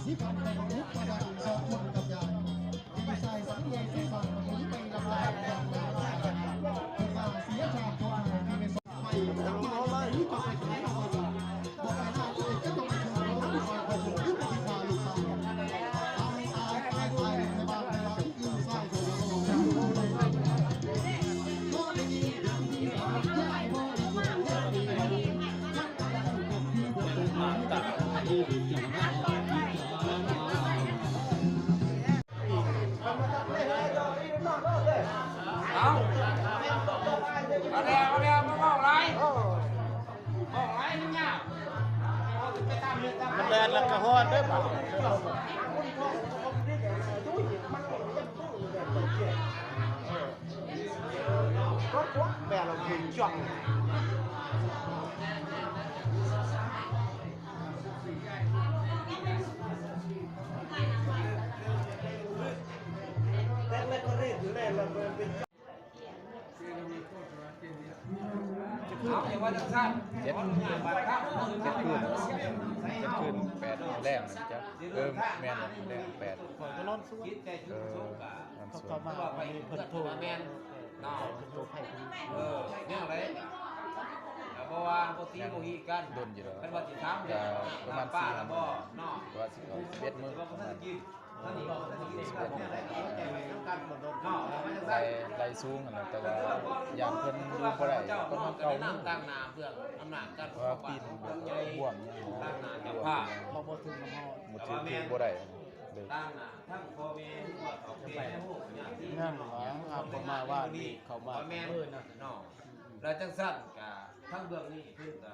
สิพันในของทุกประการสองคนกับยายที่ชายสังเวยที่สั่งหมุนไปลำลายอย่างหนาเป็นมาเสียชาติของหาที่ไม่สมไม่ต้องมาเลยที่จะไปขายเอาจ้ะบอกไปหน้าตัวเองก็ต้องไปถึงร้านที่ซอยไปถึงยุคที่พาลูกสาวไปในบ้านในร้านที่ยืนใส่ตัวเราจะรู้เลยโน่นนี่เรื่องที่สามที่ไหนโน่นนี่ตัดที่อย่างนั้นเอาเดี๋ยวมาบอกไรนี่เนี่ยไปตามเรื่องตาม มันแดนแล้วก็ฮอดได้ป่ะแบบเราถึงช่วงเอาอย่าว่าจังสั้น เจ็ดคืน8แรงนะจ๊ะแม่นแรง8ก็นอนสู้ คิดใจชุบชกกะ เขามาไปเพิ่นโทร แมนเนาะ เพิ่นโทรให้ เนี่ยอะไรเพราะว่าปกติโมฮีกัน โดนอยู่แล้ว เป็นวันที่สามเดือน ประมาณ ป้า 4 แล้ว มื้ ก็ อ เนาะ ว่าสิเอา11มื้อ ก็ ประ ท่า มาณ นกินท่านนี้ก็ท่านกินเนี่ยอะไรใจไว้ต้องการหมดเนาะไม่ใช่ ไล่สูงนั่นแหละแต่ว่าอย่างเพิ่นดูบ่ได้ เจ้า ก็ น้อ มาง ก็ เก่า ได้นั่งตั้งนาเพื่อน้ำหนักกัน เพราะว่าปีนแบบบวมเนี่ย ตั้งนาจับผ้า เราบ่ถึงน้ำฮอด หมดถึงบ่ได้เลย ตั้งนาทั้งพ่อแม่เขาเกย์ผู้ญาติ นั่นหรอครับผมมาว่านี่เขามา แม่เนาะแล้วจังสั้นกับทั้งเบื้องนี้เพิ่นก็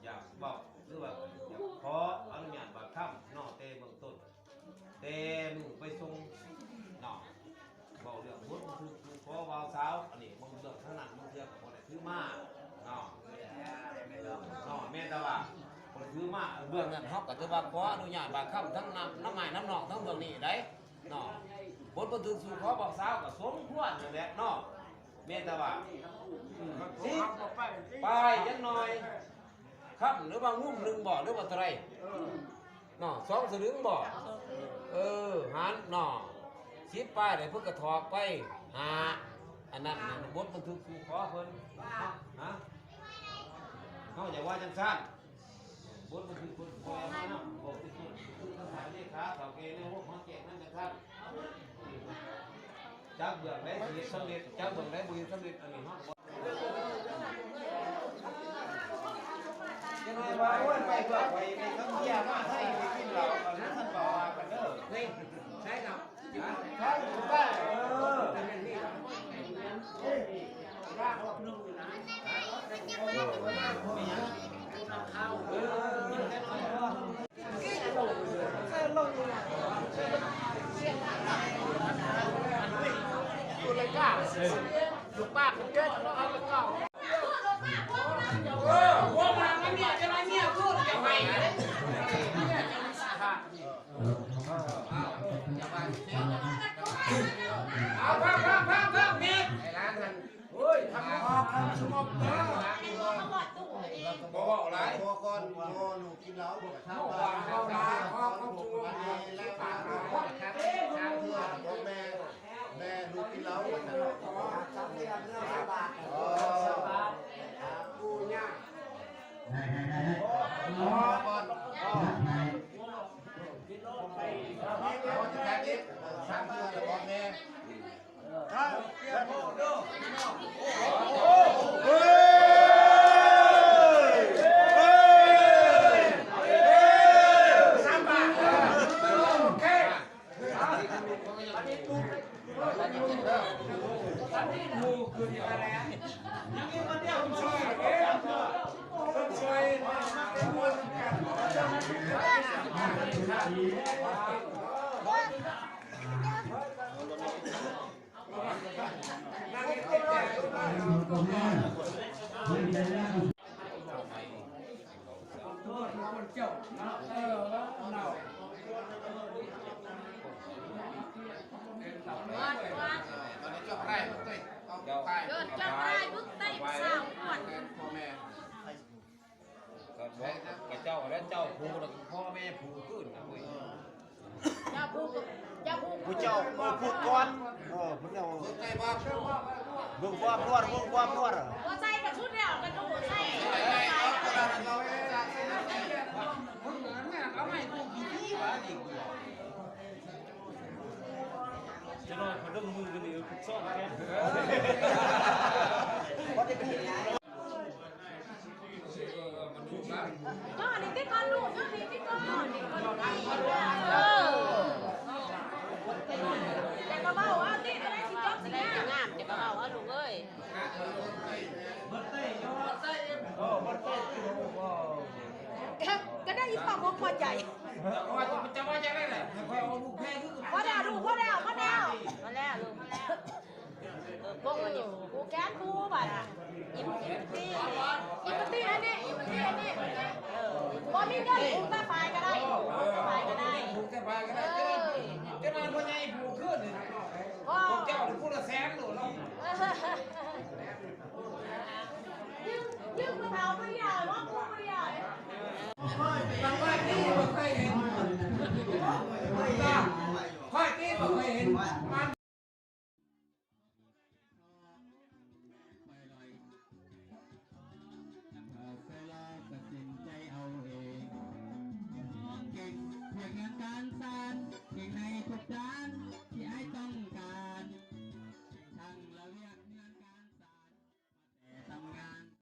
อยากบอกหรือว่าอยากขออนุญาตบางคำเนาะเตเบื้องต้นเตมึงไปส่งเนาะบอกเรื่องพุทธคือขอวาวสาวอันนี้มึงเรื่องทั้งนั้นมึงเทือกบ่ได้ถือมาเนาะแม่ตาว่าบ่ได้ถือมาเบื้องนั้นเฮาก็ถือว่าขออนุญาตบางคำทั้งน้ำไม้น้ำนองทั้งเบื้องนี้ได้เนาะบทบันทึกสู่ขอบอกสาวก็สมควรนั่นแหละเนาะแม่ตาว่าไปยังหน่อยครับหรือว่างุ่มหนึ่งบ่หรือว่าอะไรเนาะ2 สลึงบ่หันเนาะ10 ป้ายได้เพิ่นก็ถอกไปหาอันนั้นบทบันทึกสู่ขอเพิ่นฮะเฮาอย่าว่าจังซั่นบทบันทึกเพิ่นขอมาเนาะบอกที่สุดคือภาษาเลขาเฒ่าแก่ในวงของแจกนั่นจังซั่นจักเบื้องได้สิสำเร็จจักเบื้องได้บ่สำเร็จอันนี้เฮายังไงว่าไปเพื่อไปท่องเที่ยวมาให้ไปกินเหล้าเอาน้ำท่านบอกว่ากันเด้อนี่ใช่ครับใช่ถูกต้องร่างของนุ่งอยู่นะอยู่เลยก้าลูกป้าคุณเจ้าต้องเอาไปเก่าหัวมาไม่เนี่ยจะไรเนี่ยพูดอย่างไรเนี่ยจะมีสาขาเอาพักเมียไอ้ร้านนั้นเฮ้ยทำออกสงบนะบอกอะไรบอกก่อนบอกลูกกินเหล้าเขาว่าเขาด่าเขาสงบแล้วปากเขาครับทางเพื่อนบอกแม่ลูกกินเหล้าทำเรื่องบาทกูเนี่ยก่อนเขาจะแพ้ดิทางเพื่อนบอกแม่ครับเดี๋ยวพูดดูเกิดจะตายมึงได้สาวขวัญ พ่อแม่ก็บอกกับเจ้าแล้วเจ้าผูแล้วพ่อแม่ผูขึ้นนะเว้ย เจ้าพูดก่อนพุ่นเอาเบิ่งความนวดเบิ่งความนวด หัวใจกับชุดเดียวกันดูหัวใจ จะนอนเขาต้องมือกันเลยคุกซ่อนแค่ ก็นี่ที่ก้อนลูกก็นี่ที่ก้อนนี่ก้อนแต่ก็เบาว่าที่จะได้ที่จบสิงามแต่ก็เบาว่าลูกเอ้ยก็ได้ยินปากพอใจจะว่าจะได้แหละพอแล้วลูกพอแล้วพอแล้วพอแล้วลูกพอแล้วพวกมันอยู่กูแก้นกูบ่ะยิ้มตี้อันนี้พอมีเงินผูกตาไฟก็ได้ไฟก็ได้ผูกตาไฟก็ได้จะนอนพ่อใหญ่ผูกขึ้นผูกเจ้าผูกละแสนหนูเนาะยืมเอาไม่ใหญ่ว่าผูกไม่ใหญ่บางวันนี่ไม่เคยเห็นค่อยตีบอก